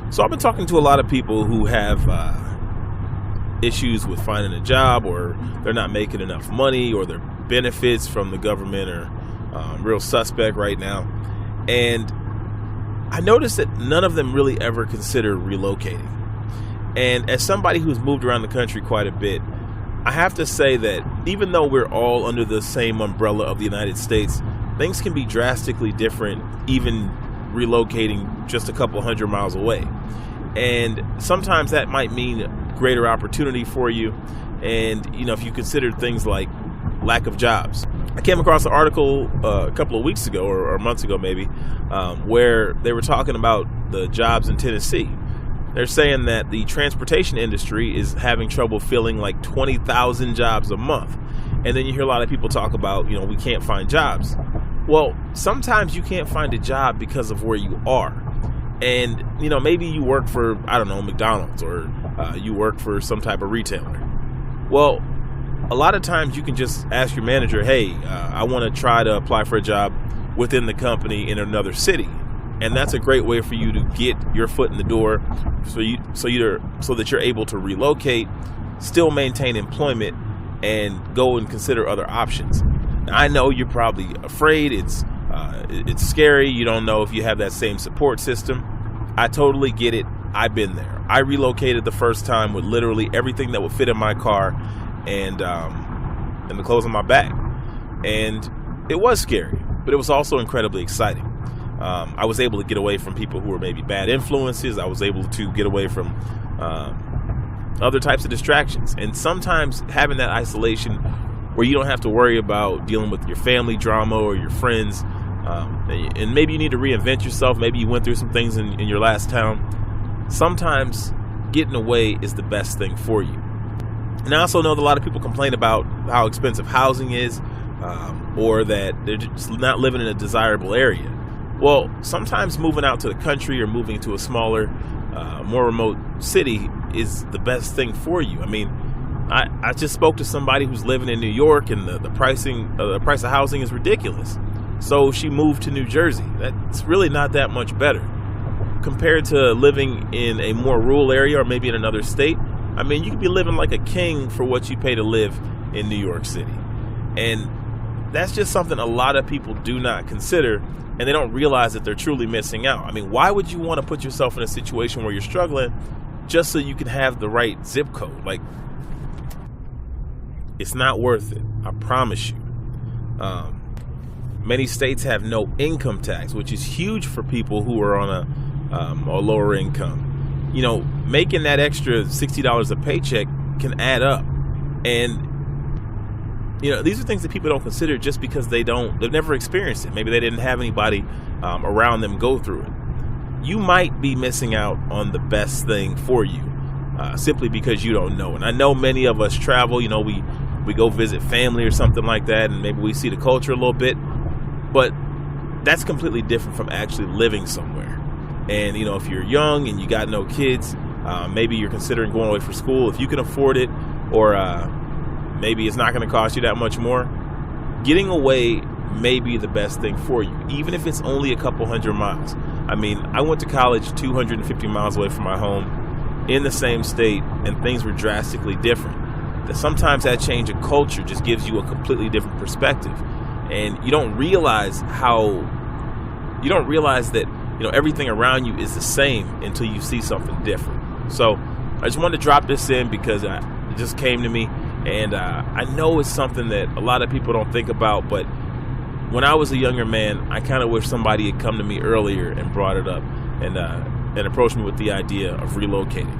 So I've been talking to a lot of people who have issues with finding a job, or they're not making enough money, or their benefits from the government are real suspect right now. And I noticed that none of them really ever consider relocating. And as somebody who's moved around the country quite a bit, I have to say that even though we're all under the same umbrella of the United States, things can be drastically different, even relocating just a couple hundred miles away. And sometimes that might mean greater opportunity for you. And, if you consider things like lack of jobs. I came across an article a couple of weeks ago or months ago maybe, where they were talking about the jobs in Tennessee. They're saying that the transportation industry is having trouble filling like 20,000 jobs a month. And then you hear a lot of people talk about, we can't find jobs. Well, sometimes you can't find a job because of where you are. And, maybe you work for, McDonald's, or you work for some type of retailer. Well, a lot of times you can just ask your manager, hey, I want to try to apply for a job within the company in another city. And that's a great way for you to get your foot in the door so that you're able to relocate, still maintain employment, and go and consider other options. Now, I know you're probably afraid. It's scary. You don't know if you have that same support system. I totally get it. I've been there. I relocated the first time with literally everything that would fit in my car and the clothes on my back. And it was scary, but it was also incredibly exciting. I was able to get away from people who were maybe bad influences. I was able to get away from other types of distractions. And sometimes having that isolation where you don't have to worry about dealing with your family drama or your friends, and maybe you need to reinvent yourself. Maybe you went through some things in your last town. Sometimes getting away is the best thing for you. And I also know that a lot of people complain about how expensive housing is, or that they're just not living in a desirable area. Well, sometimes moving out to the country or moving to a smaller, more remote city is the best thing for you. I mean, I just spoke to somebody who's living in New York, and the price of housing is ridiculous. So she moved to New Jersey. That's really not that much better compared to living in a more rural area or maybe in another state. I mean, you could be living like a king for what you pay to live in New York City. And that's just something a lot of people do not consider, and they don't realize that they're truly missing out. I mean, why would you want to put yourself in a situation where you're struggling just so you can have the right zip code? Like, it's not worth it. I promise you. Many states have no income tax, which is huge for people who are on a lower income. Making that extra $60 a paycheck can add up. And these are things that people don't consider just because they've never experienced it. Maybe they didn't have anybody around them go through it. You might be missing out on the best thing for you simply because you don't know. And I know many of us travel, we go visit family or something like that, and maybe we see the culture a little bit, but that's completely different from actually living somewhere. And, if you're young and you got no kids, maybe you're considering going away for school, if you can afford it, or maybe it's not going to cost you that much more, getting away may be the best thing for you, even if it's only a couple hundred miles. I mean, I went to college 250 miles away from my home in the same state, and things were drastically different. Sometimes that change of culture just gives you a completely different perspective. And you don't realize that, everything around you is the same until you see something different. So I just wanted to drop this in because it just came to me. And I know it's something that a lot of people don't think about, but when I was a younger man, I kind of wish somebody had come to me earlier and brought it up and approached me with the idea of relocating.